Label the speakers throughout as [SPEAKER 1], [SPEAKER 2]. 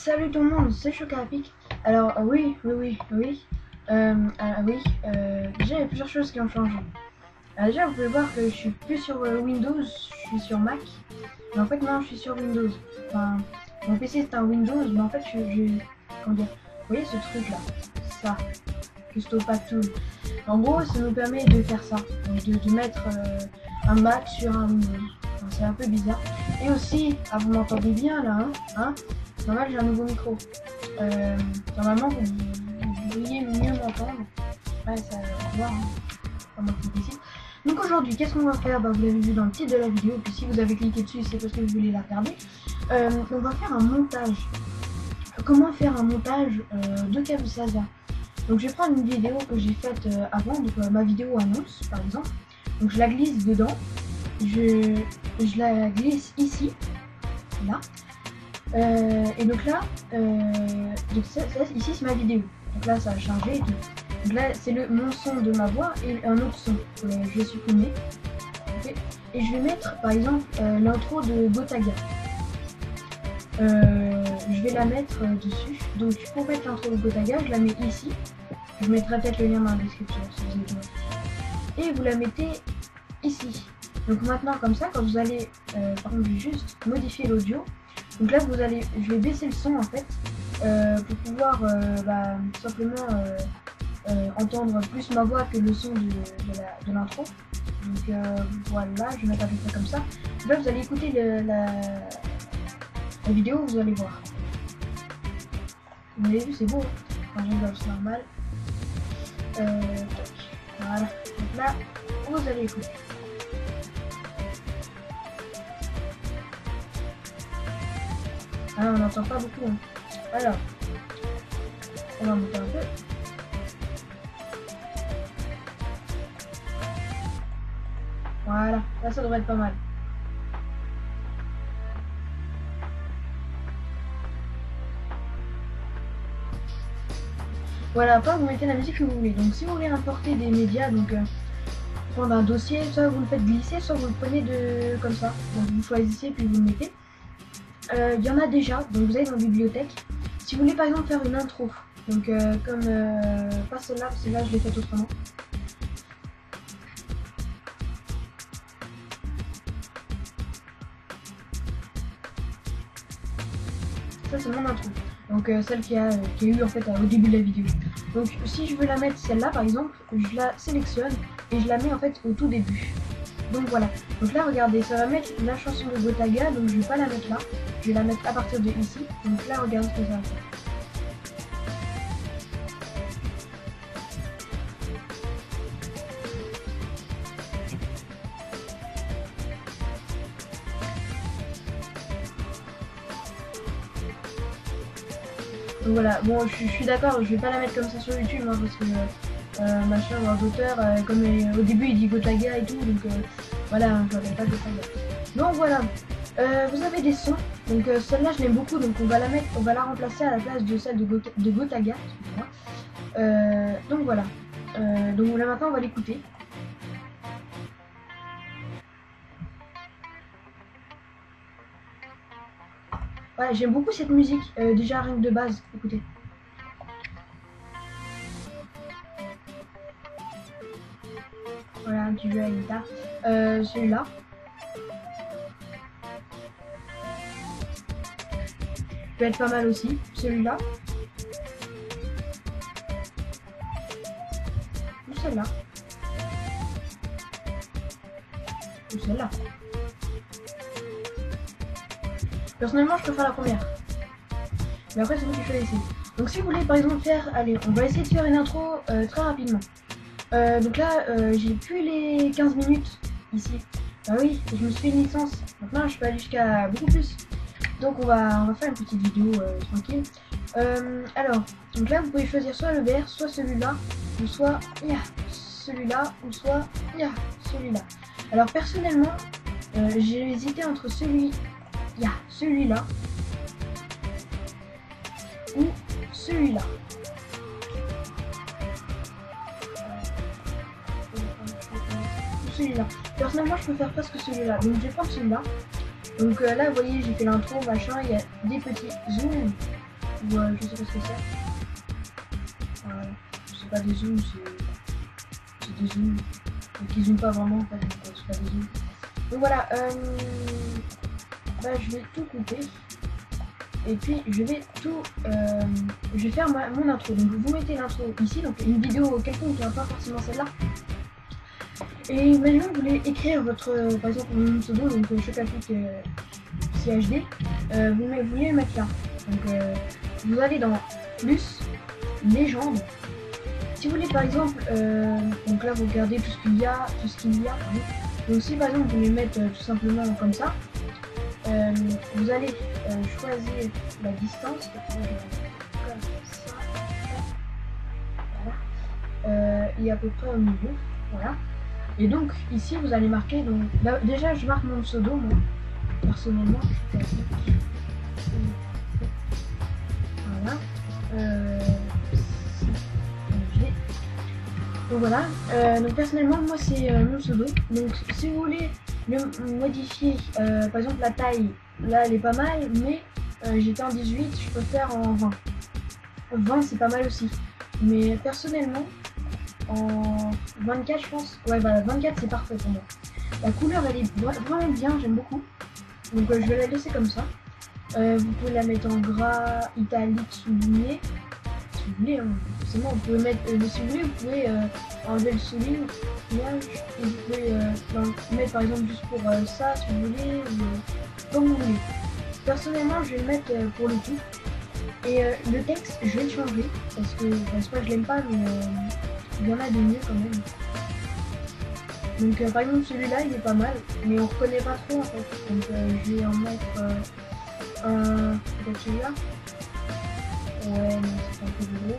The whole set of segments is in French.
[SPEAKER 1] Salut tout le monde, c'est Chocapic. Alors oui, déjà il y a plusieurs choses qui ont changé. Déjà vous pouvez voir que je suis plus sur Windows, je suis sur Mac. Mais en fait non, je suis sur Windows. Enfin, mon PC c'est un Windows, mais en fait comment dire, vous voyez ce truc là, ça, Custo Pack Tool. En gros, ça nous permet de faire ça, donc de mettre un Mac sur un Windows. Enfin, c'est un peu bizarre. Et aussi, vous m'entendez bien là, hein normal, j'ai un nouveau micro. Normalement, vous devriez mieux m'entendre. Ouais, ça va voir, pas moi qui décide. Donc aujourd'hui, qu'est-ce qu'on va faire? Vous l'avez vu dans le titre de la vidéo, puis si vous avez cliqué dessus, c'est parce que vous voulez la regarder. On va faire un montage. Comment faire un montage de Camtasia? Donc je vais prendre une vidéo que j'ai faite avant, donc ma vidéo annonce par exemple. Donc je la glisse dedans. Je la glisse ici, là. Et donc là, ici c'est ma vidéo. Donc là ça a chargé et tout. Donc là c'est mon son de ma voix et un autre son. Je vais supprimer. Okay. Et je vais mettre par exemple l'intro de Gotaga. Je vais la mettre dessus. Donc pour mettre l'intro de Gotaga, je la mets ici. Je mettrai peut-être le lien dans la description si vous avez besoin. Et vous la mettez ici. Donc maintenant comme ça, quand vous allez, par contre, je vais juste modifier l'audio. Donc là je vais baisser le son en fait pour pouvoir simplement entendre plus ma voix que le son de l'intro. Donc voilà, je vais mettre à peu près comme ça. Là vous allez écouter la vidéo, vous allez voir. Vous avez vu, c'est beau. Enfin, c'est normal. Voilà. Donc là, vous allez écouter. Ah, on n'entend pas beaucoup. Hein. Alors, on va monter un peu. Voilà, là ça devrait être pas mal. Voilà, après vous mettez la musique que vous voulez. Donc si vous voulez importer des médias, donc prendre un dossier, soit vous le faites glisser, soit vous le prenez comme ça. Donc vous choisissez puis vous le mettez. Il y en a déjà, donc vous allez dans la bibliothèque. Si vous voulez par exemple faire une intro, donc comme pas celle-là, parce que là je l'ai faite autrement. Ça c'est mon intro, donc celle qui a eu en fait au début de la vidéo. Donc si je veux la mettre celle-là par exemple, je la sélectionne et je la mets en fait au tout début. Donc voilà, donc là regardez, ça va mettre la chanson de Gotaga, donc je vais pas la mettre là, je vais la mettre à partir de ici. Donc là regardez ce que ça va faire. Donc voilà, bon je suis d'accord, je vais pas la mettre comme ça sur YouTube hein, parce que machin, droit d'auteur, comme au début il dit Gotaga et tout, donc voilà, je n'avais pas Gotaga. Donc voilà, vous avez des sons, donc celle-là je l'aime beaucoup, donc on va la remplacer à la place de celle de Gotaga, donc voilà, donc là maintenant on va l'écouter. Voilà, j'aime beaucoup cette musique, déjà rien que de base, écoutez. Voilà, un petit jeu à la guitare. Celui-là. Peut être pas mal aussi. Celui-là. Ou celle-là. Ou celle-là. Personnellement, je préfère la première. Mais après, c'est vous qui choisissez. Donc si vous voulez par exemple faire... Allez, on va essayer de faire une intro très rapidement. Donc là, j'ai plus les 15 minutes ici. Ah oui, je me suis fait une licence. Maintenant, je peux aller jusqu'à beaucoup plus. Donc on va faire une petite vidéo tranquille. Alors, donc là, vous pouvez choisir soit le vert, soit celui-là, ou soit celui-là, ou soit celui-là. Alors personnellement, j'ai hésité entre celui-là ou celui-là. Celui-là. Personnellement, je préfère presque celui-là. Donc, je vais prendre celui-là. Donc là, vous voyez, j'ai fait l'intro, machin, il y a des petits zooms. ou je sais pas ce que c'est. C'est pas des zooms, c'est des zooms. Donc ils zooment pas vraiment en fait, donc c'est pas des zooms. Donc voilà, bah, je vais tout couper. Et puis je vais tout, je vais faire mon intro. Donc vous mettez l'intro ici, donc une vidéo quelconque qui n'est pas forcément celle-là. Et maintenant vous voulez écrire votre, par exemple mon pseudo, donc Chocapic CHD, vous voulez le mettre là. Donc vous allez dans plus, légende. Si vous voulez par exemple, donc là vous regardez tout ce qu'il y a, pardon. Donc si par exemple vous voulez mettre tout simplement comme ça, vous allez choisir la distance, comme ça, voilà, et à peu près au milieu, voilà. Et donc ici vous allez marquer, donc là, déjà je marque mon pseudo, moi personnellement, voilà. Donc voilà, donc personnellement moi c'est mon pseudo. Donc si vous voulez le modifier, par exemple la taille, là elle est pas mal, mais j'étais en 18, je peux faire en 20. 20 c'est pas mal aussi. Mais personnellement, en 24 je pense, ouais voilà, 24 c'est parfait pour moi. La couleur elle est vraiment bien, j'aime beaucoup. Donc je vais la laisser comme ça. Vous pouvez la mettre en gras, italique, souligné. Si vous voulez, hein, forcément, vous pouvez mettre, si vous voulez, vous pouvez enlever le soulignage et vous pouvez mettre par exemple juste pour ça, si vous voulez, ou comme vous voulez. Personnellement, je vais le mettre pour le tout. Et le texte, je vais le changer parce que c'est pas que je l'aime pas, mais il y en a des mieux quand même. Donc par exemple, celui-là, il est pas mal, mais on reconnaît pas trop en fait. Donc je vais en mettre peut-être celui-là. Ouais, mais c'est un peu gros.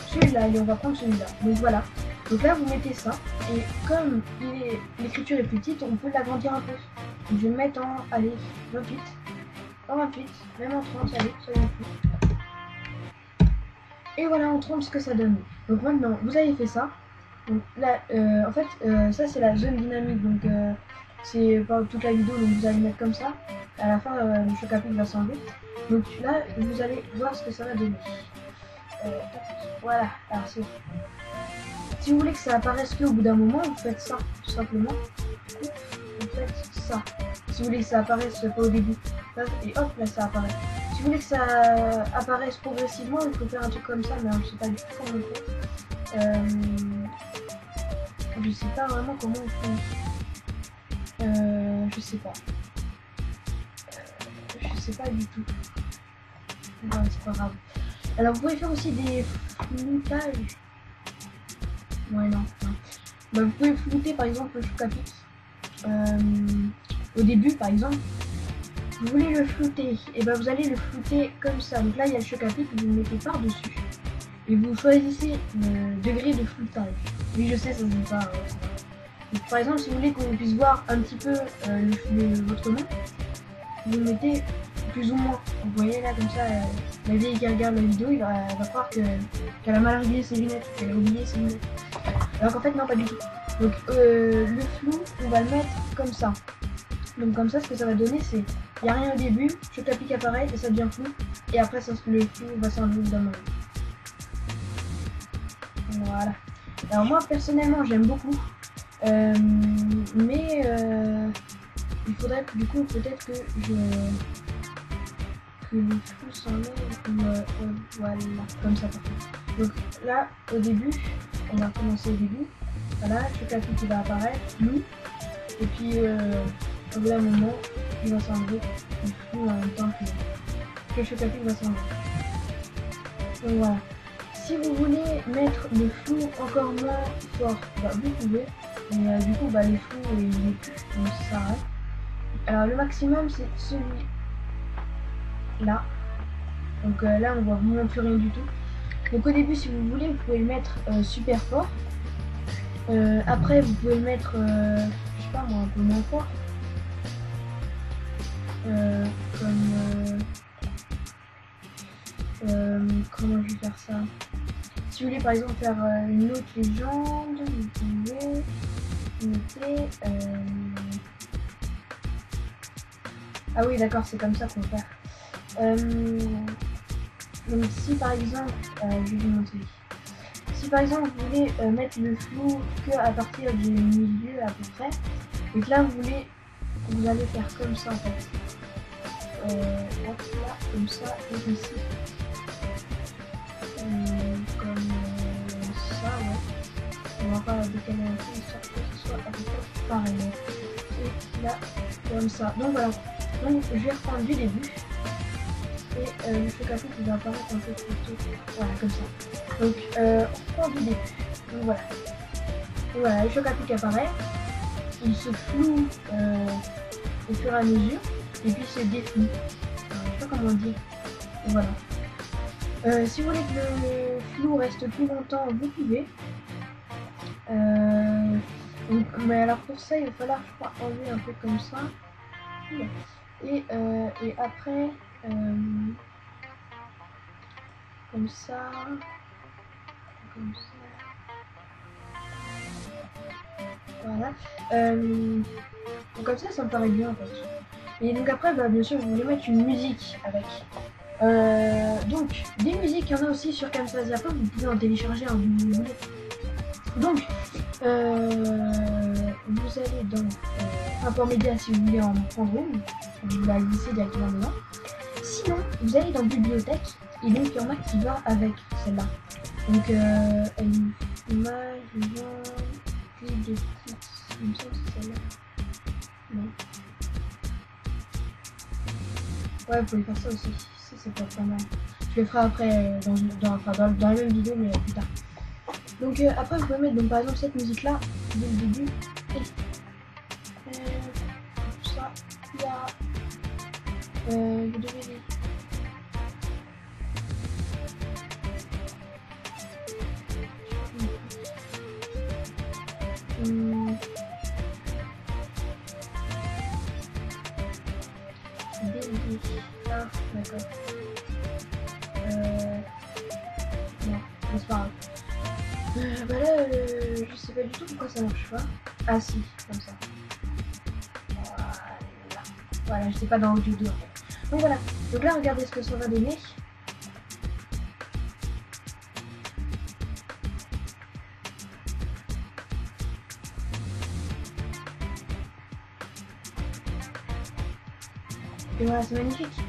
[SPEAKER 1] Celui-là, allez, on va prendre celui-là. Donc voilà. Donc là, vous mettez ça. Et comme l'écriture est petite, on peut l'agrandir un peu. Donc, je vais mettre en, allez, 28. En 28, même en 30, allez, soyons fous. Et voilà en 30 ce que ça donne. Donc maintenant, vous avez fait ça. Donc là, en fait, ça c'est la zone dynamique. Donc c'est pas toute la vidéo, donc vous allez mettre comme ça. À la fin, le Chocapic va s'enlever. Donc là, vous allez voir ce que ça va donner. Voilà, alors c'est... Si vous voulez que ça apparaisse qu'au bout d'un moment, vous faites ça, tout simplement. Vous faites ça. Si vous voulez que ça apparaisse pas au début, et hop, là ça apparaît. Si vous voulez que ça apparaisse progressivement, il faut faire un truc comme ça, mais je sais pas du tout comment on fait. Je sais pas vraiment comment on fait. Je sais pas. Je sais pas du tout. Non, c'est pas grave. Alors vous pouvez faire aussi des floutages. Ouais, non. Bah, vous pouvez flouter par exemple le Chocapic. Au début par exemple. Vous voulez le flouter, et ben vous allez le flouter comme ça. Donc là il y a le Chocapic, vous le mettez par dessus. Et vous choisissez le degré de floutage. Oui je sais, ça se dit pas. Donc, par exemple si vous voulez qu'on puisse voir un petit peu votre nom, vous mettez plus ou moins. Vous voyez là comme ça, la vieille qui regarde la vidéo, elle va croire qu'elle a mal réglé ses lunettes, qu'elle a oublié ses lunettes. Alors qu'en fait non, pas du tout. Donc le flou, on va le mettre comme ça. Donc comme ça, ce que ça va donner, c'est il n'y a rien au début, Chocapic apparaît et ça devient flou. Et après, le flou va s'enlever d'un moment. Voilà. Alors moi, personnellement, j'aime beaucoup. Mais il faudrait du coup peut-être que le flou s'enlève. Voilà, comme ça. Donc là, au début, on va commencer au début. Voilà, Chocapic qui va apparaître, flou. Et puis au bout d'un moment, il va s'enlever le flou en même temps que le Chocapic va s'enlever. Donc voilà. Si vous voulez mettre le flou encore moins fort, bah, vous pouvez. Mais du coup, bah, le flou il est plus, donc ça s'arrête. Alors le maximum c'est celui-là. Donc là on voit vraiment plus rien du tout. Donc au début si vous voulez, vous pouvez le mettre super fort. Après vous pouvez le mettre, je sais pas moi, un peu moins fort. Comment je vais faire ça? Si vous voulez par exemple faire une autre légende, vous pouvez noter Ah oui, d'accord, c'est comme ça qu'on va faire. Donc si par exemple, je vais vous montrer. Si par exemple vous voulez mettre le flou que à partir du milieu à peu près, et que là vous allez faire comme ça en fait. Hop là, comme ça, et ici. Comme ça, ouais. On va pas décaler un peu, histoire que ce soit à peu près pareil. Et là, comme ça. Donc voilà. Donc je vais reprendre du début. Et le chocapic il va apparaître un peu plus tôt. Voilà, comme ça. Donc on reprend du début. Donc voilà. Et voilà, le chocapic apparaît. Il se floue au fur et à mesure. Et puis il se défloue. Je sais pas comment dire. Et voilà. Si vous voulez que le flou reste plus longtemps, vous pouvez. Mais alors pour ça, il va falloir, je crois, enlever un peu comme ça. Et après, comme ça, comme ça. Voilà. Donc comme ça me paraît bien en fait. Et donc après, bah, bien sûr, vous voulez mettre une musique avec. Donc, des musiques, il y en a aussi sur Camtasia. Après, vous pouvez en télécharger un vous voulez. Donc, vous allez dans import média si vous voulez en prendre une. Vous la glissez directement dedans. Sinon, vous allez dans bibliothèque. Et donc, il y en a qui va avec celle-là. Donc, image, puis des petites. Il me semble que c'est celle-là. Non. Ouais, vous pouvez faire ça aussi. Ça peut être pas mal. Je le ferai après dans la même vidéo, mais plus tard. Donc après, vous pouvez mettre donc, par exemple cette musique-là dès le début. Et ça, il y a. Vous devez les. Ah, d'accord. Non, c'est pas grave. Bah là, je sais pas du tout pourquoi ça marche pas. Ah si, comme ça. Voilà, je sais pas dans Audio 2 en fait. Donc voilà, donc là regardez ce que ça va donner. Et voilà, c'est magnifique.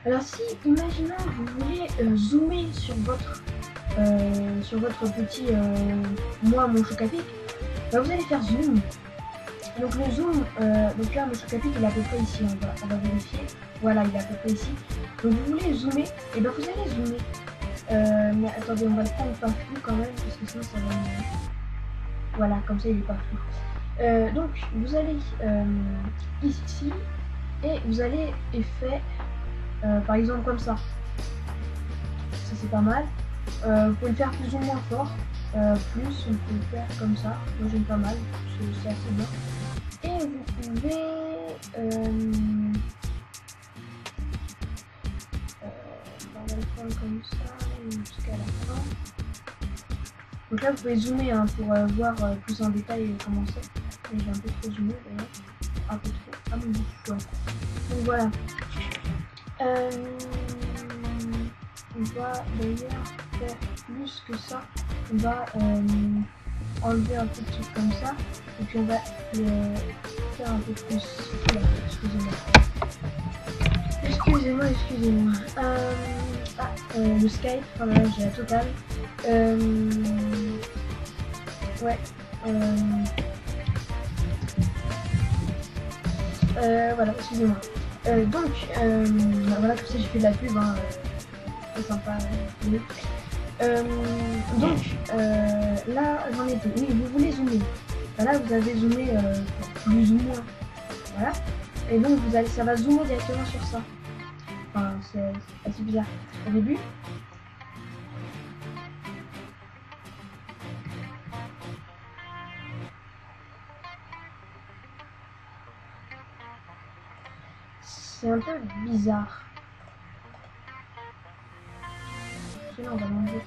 [SPEAKER 1] Alors si, imaginons, vous voulez zoomer sur votre petit mon chocapic, bah, vous allez faire zoom. Donc le zoom, donc là mon chocapic il est à peu près ici, on va vérifier. Voilà, il est à peu près ici. Donc vous voulez zoomer, et ben vous allez zoomer. Mais attendez, on va le prendre pas flou quand même, parce que sinon ça va me... Voilà, comme ça il est pas flou. Donc vous allez ici, et vous allez effet, par exemple comme ça. Ça c'est pas mal. Vous pouvez le faire plus ou moins fort. Plus, on peut le faire comme ça. Moi j'aime pas mal, c'est assez bien. Et vous pouvez... on va le prendre comme ça jusqu'à la fin. Donc là vous pouvez zoomer hein, pour voir plus en détail comment c'est. J'ai un peu trop zoomé d'ailleurs. Un peu trop. Ah mon dieu, ouais. Donc voilà. On va d'ailleurs faire plus que ça. On va enlever un peu de trucs comme ça. Et puis on va le faire un peu plus. Excusez-moi. Excusez-moi. Le Skype, voilà, j'ai la totale. Ouais. Voilà, excusez-moi. Donc, voilà, comme ça j'ai fait de la pub, hein, très sympa. Donc, là, j'en étais. Oui, vous voulez zoomer. Là, vous avez zoomé plus ou moins. Voilà. Et donc, ça va zoomer directement sur ça. Enfin, c'est assez bizarre. Au début, c'est un peu bizarre. Sinon, on va l'enlever.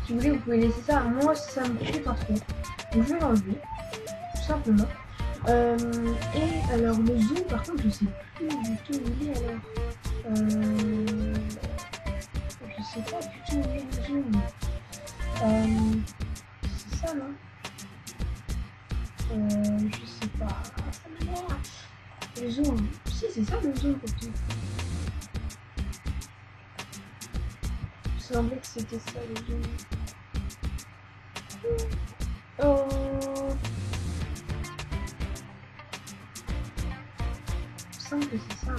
[SPEAKER 1] Si vous voulez, vous pouvez laisser ça. Moi, ça me plaît pas trop. Donc je vais l'enlever, tout simplement. Et alors le zoom, par contre, je sais plus du tout où il est alors. Je sais pas du tout où est le zoom. C'est ça, non? Je sais pas. Le zoom. Si, c'est ça le zoom, pourtant. Il semblait que c'était ça le zoom. Oh. Il me semble que c'est ça.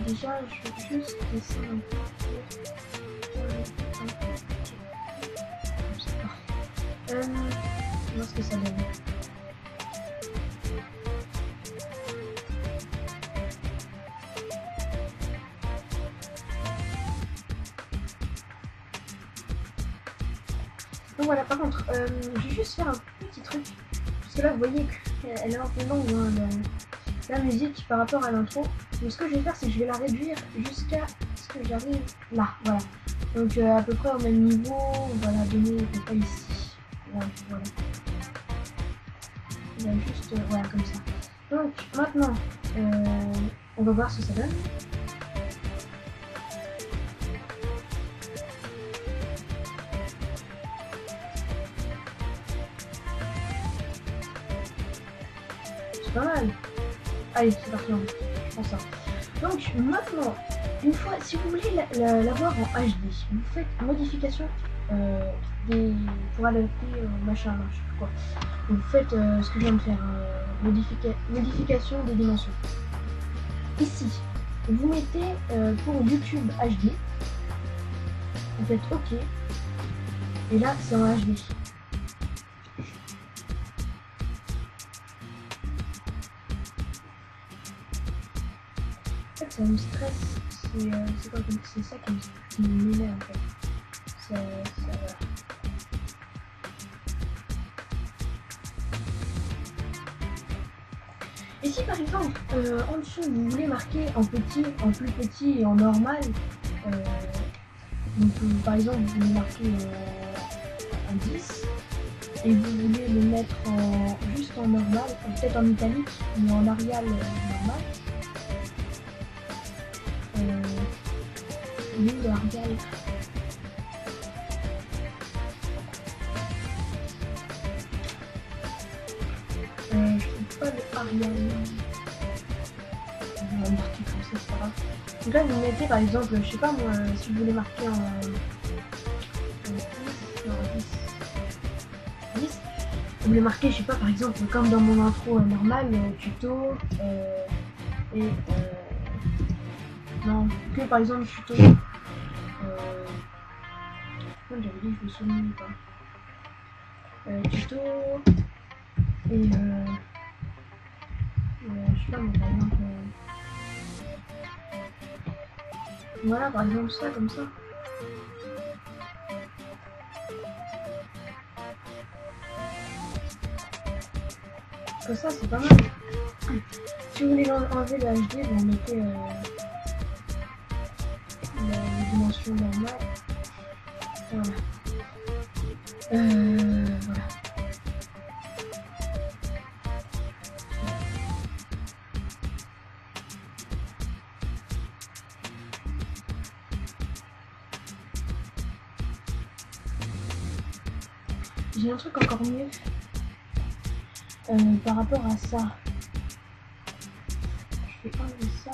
[SPEAKER 1] Déjà, je vais juste descendre un peu. C'est parfait. Voir ce que ça donne. Donc voilà, par contre, je vais juste faire un petit truc. Parce que là, vous voyez qu'elle est un peu longue, hein, la musique par rapport à l'intro. Donc ce que je vais faire, c'est que je vais la réduire jusqu'à ce que j'arrive là. Voilà. Donc à peu près au même niveau, on va la donner à peu près ici. Ouais, voilà. Il y a juste, voilà, comme ça. Donc maintenant, on va voir ce que ça donne. C'est pas mal. Allez, c'est parti, je prends ça. Donc maintenant, une fois, si vous voulez l'avoir en HD, vous faites modification pour adapter machin, je sais plus quoi. Vous faites ce que je viens de faire, modification des dimensions. Ici, vous mettez pour YouTube HD, vous faites OK, et là c'est en HD. En fait, ça me stresse, c'est quoi, c'est ça qui m'énerve en fait. Ça va. Et si par exemple, en dessous, vous voulez marquer en petit, en plus petit et en normal, donc par exemple, vous voulez marquer en 10, et vous voulez le mettre juste en normal, peut-être en italique, mais en Arial normal. Oui, le Arial. Je trouve pas le Arial. On va marquer comme ça, c'est pas grave. Donc là, vous mettez par exemple, je sais pas moi, si vous voulez marquer en 10, vous voulez marquer, je sais pas, par exemple, comme dans mon intro normal, tuto, et non, que par exemple tuto. J'avais dit que je me souviens pas. Tuto, et je sais pas, par exemple. Voilà, par exemple, ça, comme ça. Comme ça, c'est pas mal. Si vous voulez enlever le HD, vous mettez la dimension normale. Voilà. Voilà. J'ai un truc encore mieux par rapport à ça. Je vais enlever ça.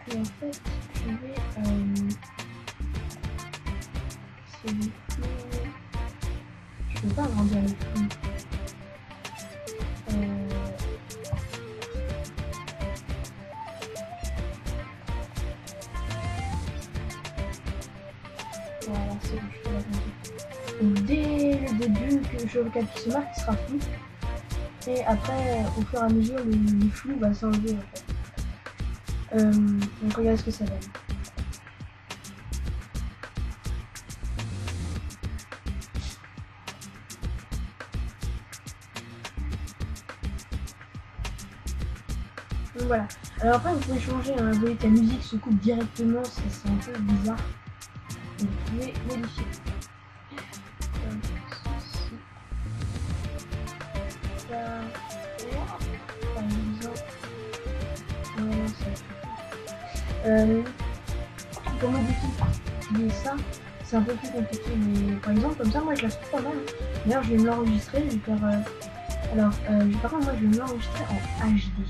[SPEAKER 1] Et en fait, je vais c'est le flou. Je peux pas agrandir le flou. Voilà, c'est bon, je peux l'agrandir. Donc dès le début que je regarde qui se marque, il sera flou. Et après, au fur et à mesure, le flou va s'enlever en fait. Donc regardez ce que ça donne. Donc voilà. Alors après, vous pouvez changer, hein, vous voyez que la musique se coupe directement, c'est un peu bizarre. Donc, vous pouvez modifier. Par exemple, pour modifier ça, c'est un peu plus compliqué, mais par exemple comme ça, moi je la trouve pas mal. D'ailleurs, je vais me l'enregistrer, je vais faire. Par contre, moi je vais me l'enregistrer en HD.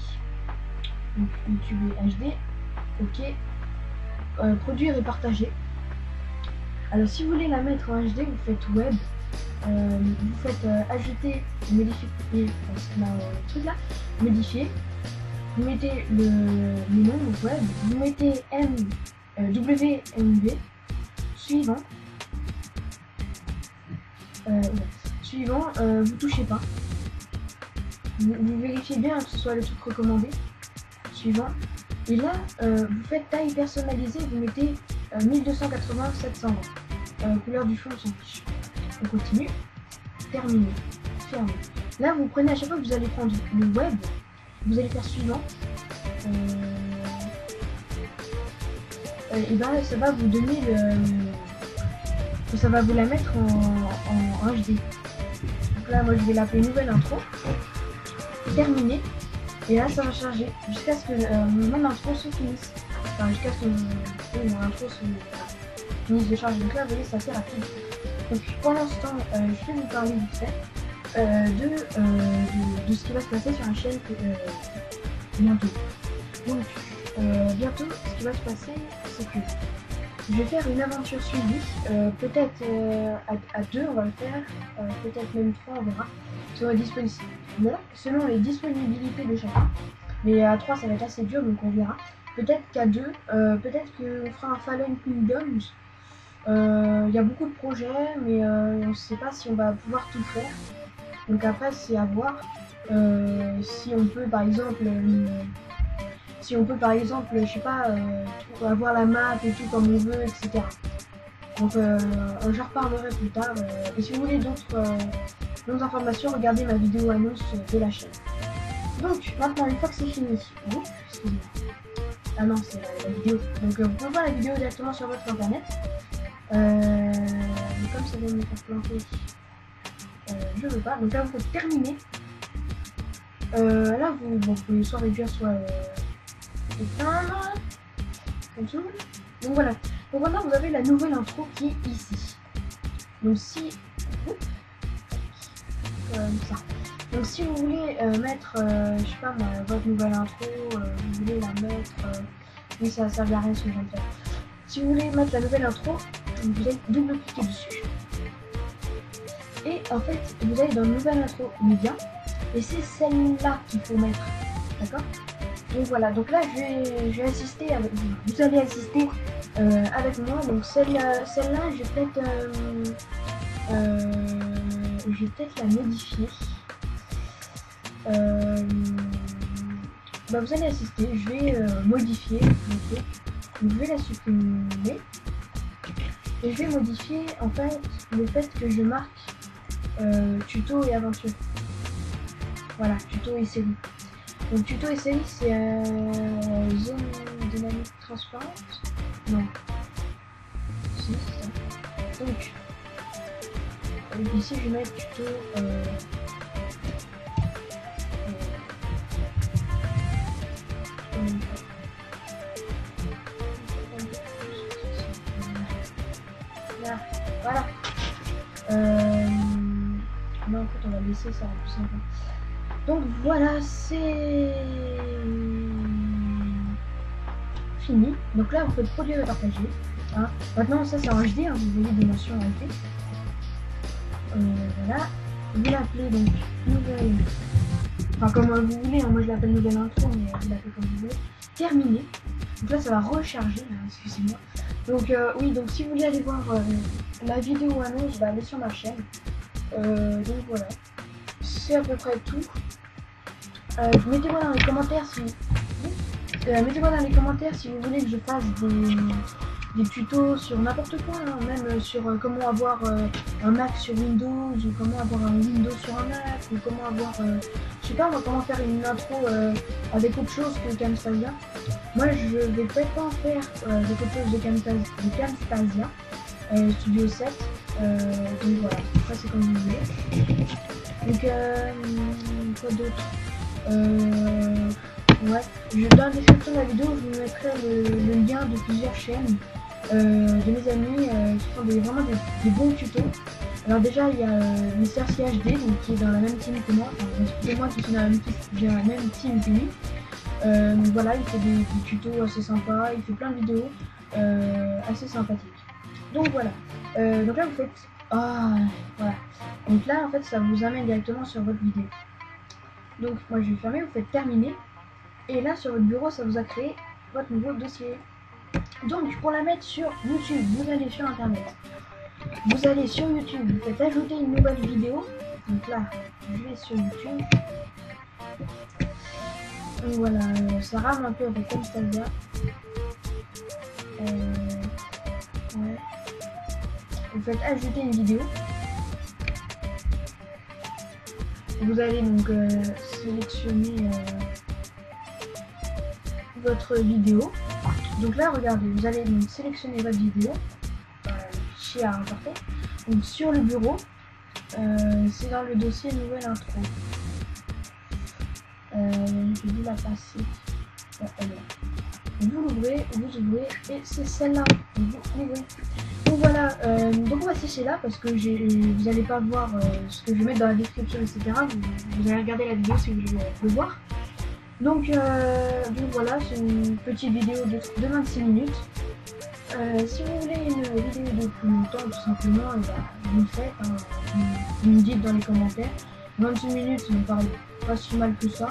[SPEAKER 1] Donc YouTube HD, ok. Produire et partager. Alors si vous voulez la mettre en HD, vous faites web. Vous faites ajouter, modifier, truc là, modifier. Vous mettez le nom web, vous mettez WMV, suivant. Suivant, vous touchez pas. Vous vérifiez bien que ce soit le truc recommandé. Suivant. Et là, vous faites taille personnalisée, vous mettez 1280-720. Couleur du fond, on s'en fiche. On continue. Terminé. Fermé. Là, vous prenez à chaque fois que vous allez prendre le web, vous allez faire suivant. Et ben, ça va vous donner le. Ça va vous la mettre en HD. Donc là, moi, je vais l'appeler nouvelle intro. Terminé. Et là, ça va charger jusqu'à ce que mon intro se finisse. Enfin, jusqu'à ce que mon intro se finisse de charger. Donc là, vous voyez, c'est assez rapide. Donc pendant ce temps, je vais vous parler vite fait de ce qui va se passer sur la chaîne bientôt. Donc bientôt, ce qui va se passer, c'est que je vais faire une aventure suivie. Peut-être à deux, on va le faire. Peut-être même trois, on verra. Selon les disponibilités de chacun. Mais à 3 ça va être assez dur, donc on verra. Peut-être qu'à 2, peut-être qu'on fera un Fallen Kingdoms. Il y a beaucoup de projets, mais on ne sait pas si on va pouvoir tout faire. Donc après c'est à voir. Si on peut par exemple, je sais pas, avoir la map et tout comme on veut, etc. Donc j'en reparlerai plus tard. Et si vous voulez d'autres informations, regardez ma vidéo annonce de la chaîne. Donc maintenant, une fois que c'est fini, ah non, c'est la vidéo. Donc vous pouvez voir la vidéo directement sur votre internet. Mais comme ça vient de me faire planter, je veux pas. Donc là, vous faites terminer. Là, vous pouvez soit réduire, soit éteindre. Comme ça. Donc voilà. Donc maintenant, vous avez la nouvelle intro qui est ici. Donc si ça. Donc si vous voulez mettre, je sais pas, votre nouvelle intro, vous voulez la mettre, oui, ça sert à rien ce que je viens de faire. Si vous voulez mettre la nouvelle intro, vous allez double-cliquer dessus. Et en fait, vous allez dans nouvelle intro média, et c'est celle-là qu'il faut mettre, d'accord? Donc voilà, donc là je vais assister avec vous. Vous allez assister avec moi. Donc celle-là, je vais peut-être la modifier. Vous allez assister, je vais modifier, okay. Je vais la supprimer et je vais modifier en fait le fait que je marque tuto et aventure. Voilà, tuto et série. Donc tuto et série, c'est zone dynamique transparente. Non. Si, c'est ça. Donc ici je vais mettre tuto là, voilà. Non, en fait on va laisser ça plus simple. Donc voilà, c'est fini. Donc là vous faites produire et partager. Hein. Maintenant ça c'est en HD, hein, vous voyez des mentions en HD. Voilà. Vous l'appelez donc nouvelle. Enfin comme vous voulez, hein. Moi je l'appelle nouvelle intro, mais vous l'appelez comme vous voulez. Terminé. Donc là ça va recharger, excusez-moi. Donc oui, donc si vous voulez aller voir la vidéo annonce, allez sur ma chaîne. Donc voilà. C'est à peu près tout. Mettez-moi dans les commentaires si vous voulez que je fasse des tutos sur n'importe quoi, hein, même sur comment avoir un Mac sur Windows, ou comment avoir un Windows sur un Mac, ou comment avoir, je sais pas moi, comment faire une intro avec autre chose que Camtasia. Moi je vais peut-être pas en faire avec autre chose de Camtasia, Studio 7, donc voilà, après c'est comme vous voulez. Donc quoi d'autre, ouais, dans la description de la vidéo, je vous mettrai le lien de plusieurs chaînes de mes amis qui font vraiment des bons tutos. Alors déjà, il y a Mister CHD, donc, qui est dans la même team que moi, enfin, excusez-moi qui est dans la même team que lui. Donc voilà, il fait des tutos assez sympas, il fait plein de vidéos assez sympathiques. Donc voilà, donc là vous faites... Ah, voilà. Donc là, en fait, ça vous amène directement sur votre vidéo. Donc moi je vais fermer, vous faites terminer. Et là sur votre bureau ça vous a créé votre nouveau dossier. Donc pour la mettre sur YouTube, vous allez sur internet, vous allez sur YouTube, vous faites ajouter une nouvelle vidéo. Donc là je vais sur YouTube. Donc voilà, ça rame un peu avec Camtasia. Ouais. Vous faites ajouter une vidéo. Vous allez donc sélectionner votre vidéo. Donc là regardez, vous allez donc sélectionner votre vidéo, fichier à importer. Donc sur le bureau, c'est dans le dossier nouvelle intro. Je vais vous la passer. Elle est là. Vous l'ouvrez, vous ouvrez et c'est celle-là. Vous ouvrez. Donc voilà, donc on va sécher là parce que vous n'allez pas voir ce que je vais mettre dans la description, etc. Vous allez regarder la vidéo si vous voulez le voir. Donc voilà, c'est une petite vidéo de 26 minutes. Si vous voulez une vidéo de plus longtemps, tout simplement, et vous le faites, hein, vous me dites dans les commentaires. 26 minutes, ça me paraît pas si mal que ça.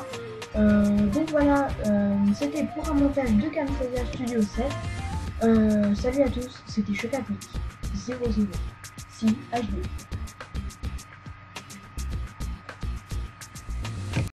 [SPEAKER 1] Donc voilà, c'était pour un montage de Camtasia Studio 7. Salut à tous, c'était Chocapic 00 si HD.